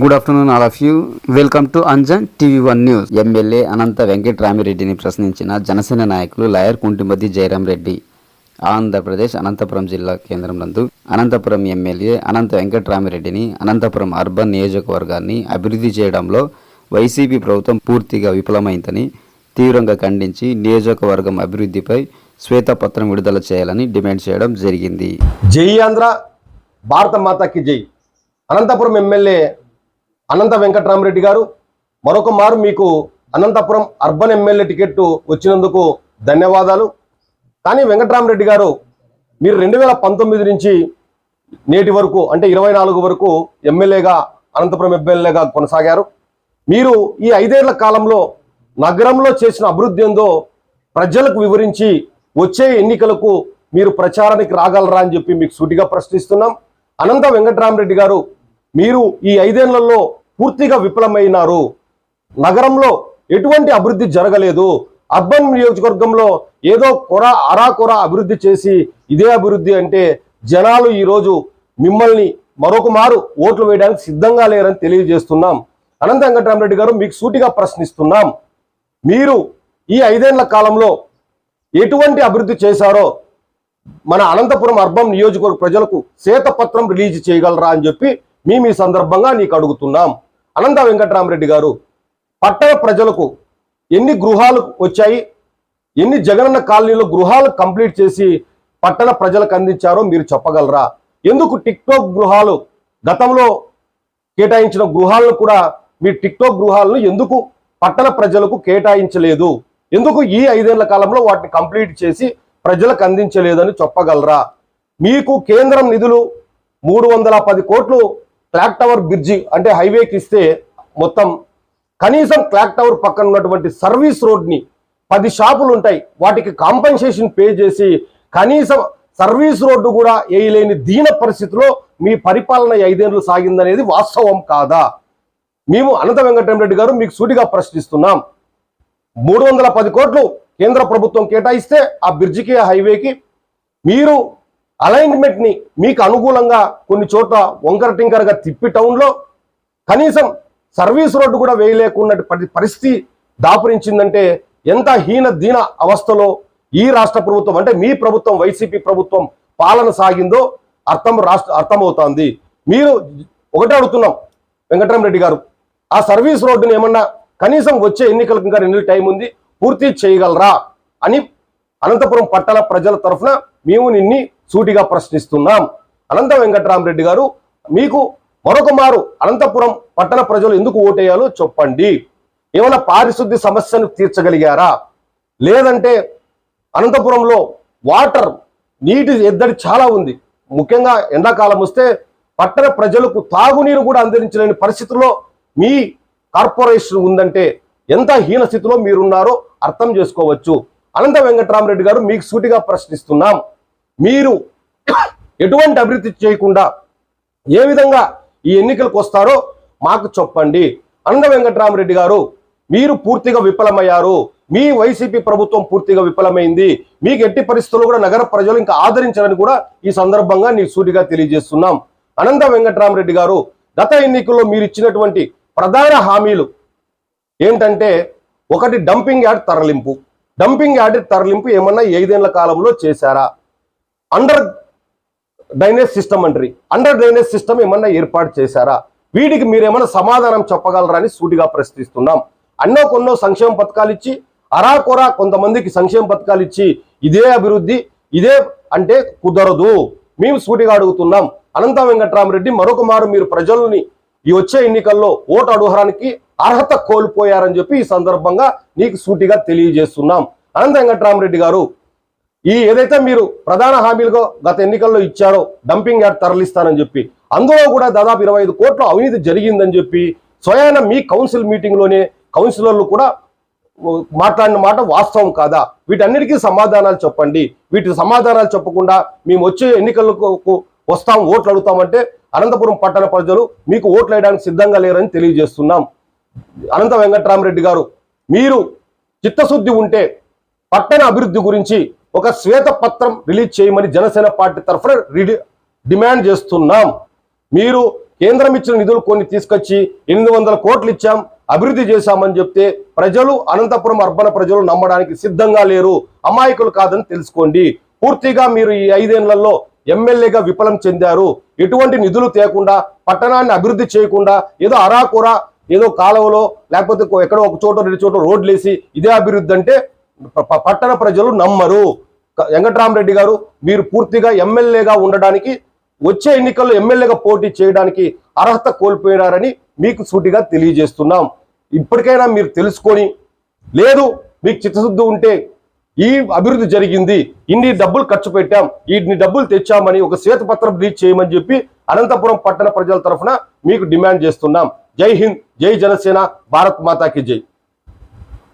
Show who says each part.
Speaker 1: Good afternoon all of you. Welcome to Anjan TV one news. MLA Anantha వెంకట్రామిరెడ్డిని ప్రశ్నించిన జనసేన నాయకులు lawyer Kuntimaddi Jayaram Reddy. Andhra Pradesh Anantapuram జిల్లా కేంద్రం నందు అనంతపురం ఎమ్మెల్యే అనంత వెంకట్రామిరెడ్డిని అనంతపురం అర్బన్ నియోజకవర్గాన్ని అభివృద్ధి చేయడంలో వైసీపీ ప్రభుత్వం పూర్తిగా విఫలమైందని తీవ్రంగా ఖండించి నియోజకవర్గం అభివృద్ధిపై శ్వేతపత్రం విడుదల చేయాలని డిమాండ్ చేయడం జరిగింది.
Speaker 2: జై ఆంధ్ర, భారత మాతాకి జై. అనంతపురం ఎమ్మెల్యే అనంత వెంకట్రామిరెడ్డి గారు, మరొక మారు మీకు అనంతపురం అర్బన్ ఎమ్మెల్యే టికెట్ వచ్చినందుకు ధన్యవాదాలు. కానీ వెంకట్రామిరెడ్డి గారు, మీరు 2019 నుంచి నేటి వరకు అంటే 24 వరకు ఎమ్మెల్యేగా అనంతపురం ఎమ్మెల్యేగా కొనసాగారు. మీరు ఈ 5 ఏళ్ల కాలంలో నగరంలో చేసిన అభివృద్ధి ఏందో ప్రజలకు వివరించి వచ్చే ఎన్నికలకు మీరు ప్రచారానికి రాగలరా అని చెప్పి మీకు సూటిగా ప్రశ్నిస్తున్నాం. అనంత వెంకట్రామిరెడ్డి గారు, మీరు ఈ 5 ఏళ్లలో పూర్తిగా విఫలమైనారు. నగరంలో ఎటువంటి అభివృద్ధి జరగలేదు. అర్బన్ నియోజకవర్గంలో ఏదో అరాకొర అభివృద్ధి చేసి ఇదే అభివృద్ధి అంటే జనాలు ఈరోజు మిమ్మల్ని మరొక మారు ఓట్లు వేయడానికి సిద్ధంగా లేరని తెలియజేస్తున్నాం. అనంత వెంకట్రామిరెడ్డి గారు, మీకు సూటిగా ప్రశ్నిస్తున్నాం. మీరు ఈ 5 ఏళ్ల కాలంలో ఎటువంటి అభివృద్ధి చేశారో మన అనంతపురం అర్బన్ నియోజకవర్గ ప్రజలకు శ్వేతపత్రం రిలీజ్ చేయగలరా అని చెప్పి మేము ఈ సందర్భంగా నీకు అడుగుతున్నాం. అనంత వెంకట్రామిరెడ్డి గారు, పట్టణ ప్రజలకు ఎన్ని గృహాలు వచ్చాయి, ఎన్ని జగనన్న కాలనీలో గృహాలు కంప్లీట్ చేసి పట్టణ ప్రజలకు అందించారో మీరు చెప్పగలరా? ఎందుకు టిక్టాక్ గృహాలు గతంలో కేటాయించిన గృహాలను కూడా మీ టిక్టాక్ గృహాలను ఎందుకు పట్టణ ప్రజలకు కేటాయించలేదు? ఎందుకు ఈ 5 ఏళ్ల కాలంలో వాటిని కంప్లీట్ చేసి ప్రజలకు అందించలేదని చెప్పగలరా? మీకు కేంద్రం నిధులు 310 కోట్లు క్లాక్ టవర్ బ్రిడ్జి అంటే హైవేకి ఇస్తే మొత్తం కనీసం క్లాక్ టవర్ పక్కన ఉన్నటువంటి సర్వీస్ రోడ్ని 10 షాపులు ఉంటాయి, వాటికి కాంపెన్సేషన్ పే చేసి కనీసం సర్వీస్ రోడ్డు కూడా వేయలేని దీన పరిస్థితిలో మీ పరిపాలన 5 ఏళ్ళు సాగిందనేది వాస్తవం కాదా? మేము అనంత వెంకటరామిరెడ్డి గారు మీకు సూటిగా ప్రశ్నిస్తున్నాం. 310 కోట్లు కేంద్ర ప్రభుత్వం కేటాయిస్తే ఆ బ్రిడ్జికి హైవేకి మీరు అలైన్మెంట్ని మీకు అనుకూలంగా కొన్ని చోట్ల వంకర టింకరగా తిప్పి టౌన్లో కనీసం సర్వీస్ రోడ్డు కూడా వేయలేకున్న పరిస్థితి దాపురించిందంటే ఎంత హీన దీన అవస్థలో ఈ రాష్ట్ర ప్రభుత్వం అంటే మీ ప్రభుత్వం వైసీపీ ప్రభుత్వం పాలన సాగిందో అర్థమవుతోంది. మీరు ఒకటే అడుగుతున్నాం వెంకటరామిరెడ్డి గారు, ఆ సర్వీస్ రోడ్డుని ఏమన్నా కనీసం వచ్చే ఎన్నికలకు ఇంకా 2 నెలల టైం ఉంది, పూర్తి చేయగలరా అని అనంతపురం పట్టణ ప్రజల తరఫున మేము నిన్ని సూటిగా ప్రశ్నిస్తున్నాం. అనంత వెంకట్రామిరెడ్డి గారు, మీకు మరొక మారు అనంతపురం పట్టణ ప్రజలు ఎందుకు ఓటేయాలో చెప్పండి. ఏమైనా పారిశుద్ధ్య సమస్యను తీర్చగలిగారా? లేదంటే అనంతపురంలో వాటర్ నీటి ఎద్దడి చాలా ఉంది. ముఖ్యంగా ఎండాకాలం వస్తే పట్టణ ప్రజలకు తాగునీరు కూడా అందించలేని పరిస్థితుల్లో మీ కార్పొరేషన్ ఉందంటే ఎంత హీన స్థితిలో మీరున్నారో అర్థం చేసుకోవచ్చు. అనంత వెంకట్రామిరెడ్డి గారు, మీకు సూటిగా ప్రశ్నిస్తున్నాం. మీరు ఎటువంటి అభివృద్ధి చేయకుండా ఏ విధంగా ఈ ఎన్నికలకు వస్తారో మాకు చెప్పండి. అనంత వెంకట్రామిరెడ్డి గారు, మీరు పూర్తిగా విఫలమయ్యారు. మీ వైసీపీ ప్రభుత్వం పూర్తిగా విఫలమైంది. మీకు ఎట్టి పరిస్థితుల్లో కూడా నగర ప్రజలు ఇంకా ఆదరించాలని కూడా ఈ సందర్భంగా నీకు సూటిగా తెలియజేస్తున్నాం. అనంత వెంకట్రామిరెడ్డి గారు, గత ఎన్నికల్లో మీరు ఇచ్చినటువంటి ప్రధాన హామీలు ఏంటంటే, ఒకటి డంపింగ్ యార్డ్ తరలింపు. డంపింగ్ యార్డ్ తరలింపు ఏమన్నా 5 ఏళ్ల కాలంలో చేశారా? అండర్ డ్రైనేజ్ సిస్టమ్ అంటారు, అండర్ డ్రైనేజ్ సిస్టమ్ ఏమన్నా ఏర్పాటు చేశారా? వీటికి మీరేమన్నా సమాధానం చెప్పగలరా అని సూటిగా ప్రశ్నిస్తున్నాం. కొన్నో సంక్షేమ పథకాలు ఇచ్చి అరాకొరా కొంతమందికి సంక్షేమ పథకాలు ఇచ్చి ఇదే అభివృద్ధి ఇదే అంటే కుదరదు. మేము సూటిగా అడుగుతున్నాం. అనంత వెంకట్రామిరెడ్డి, మరొక మారు మీరు ప్రజల్ని ఈ వచ్చే ఎన్నికల్లో ఓటు అడుగడానికి అర్హత కోల్పోయారని చెప్పి ఈ సందర్భంగా నీకు సూటిగా తెలియజేస్తున్నాం. అనంత వెంకట్రామిరెడ్డి గారు, ఈ ఏదైతే మీరు ప్రధాన హామీలుగా గత ఎన్నికల్లో ఇచ్చారో డంపింగ్ యార్డ్ తరలిస్తానని చెప్పి, అందులో కూడా దాదాపు 25 కోట్ల అవినీతి జరిగిందని చెప్పి స్వయాన మీ కౌన్సిల్ మీటింగ్లోనే కౌన్సిలర్లు కూడా మాట్లాడిన మాట వాస్తవం కాదా? వీటన్నిటికీ సమాధానాలు చెప్పండి. వీటి సమాధానాలు చెప్పకుండా మేము వచ్చే ఎన్నికలకు వస్తాం, ఓట్లు అడుగుతామంటే అనంతపురం పట్టణ ప్రజలు మీకు ఓట్లు వేయడానికి సిద్ధంగా లేరని తెలియజేస్తున్నాం. అనంత వెంకట్రామిరెడ్డి గారు, మీరు చిత్తశుద్ధి ఉంటే పట్టణ అభివృద్ధి గురించి ఒక శ్వేతపత్రం రిలీజ్ చేయమని జనసేన పార్టీ తరఫున డిమాండ్ చేస్తున్నాం. మీరు కేంద్రం ఇచ్చిన నిధులు కొన్ని తీసుకొచ్చి 800 కోట్లు ఇచ్చాం, అభివృద్ధి చేశామని చెప్తే ప్రజలు, అనంతపురం అర్బన్ ప్రజలు నమ్మడానికి సిద్ధంగా లేరు, అమాయకులు కాదని తెలుసుకోండి. పూర్తిగా మీరు ఈ 5 ఏళ్లలో ఎమ్మెల్యేగా విఫలం చెందారు. ఎటువంటి నిధులు తేకుండా, పట్టణాన్ని అభివృద్ధి చేయకుండా, ఏదో అరాకొరా ఏదో కాలువలో లేకపోతే ఎక్కడో ఒక చోట 2 చోట్ల రోడ్లు వేసి ఇదే అభివృద్ధి అంటే పట్టణ ప్రజలు నమ్మరు. వెంకట్రామరెడ్డి గారు, మీరు పూర్తిగా ఎమ్మెల్యేగా ఉండడానికి, వచ్చే ఎన్నికల్లో ఎమ్మెల్యేగా పోటీ చేయడానికి అర్హత కోల్పోయినారని మీకు సూటిగా తెలియజేస్తున్నాం. ఇప్పటికైనా మీరు తెలుసుకొని, లేదు మీకు చిత్తశుద్ధి ఉంటే ఈ అభివృద్ధి జరిగింది, ఇన్ని డబ్బులు ఖర్చు పెట్టాం, ఇన్ని డబ్బులు తెచ్చామని ఒక శ్వేతపత్రం రిలీజ్ చేయమని చెప్పి అనంతపురం పట్టణ ప్రజల తరఫున మీకు డిమాండ్ చేస్తున్నాం. జై హింద్, జై జనసేన, భారత్ మాతాకి జై.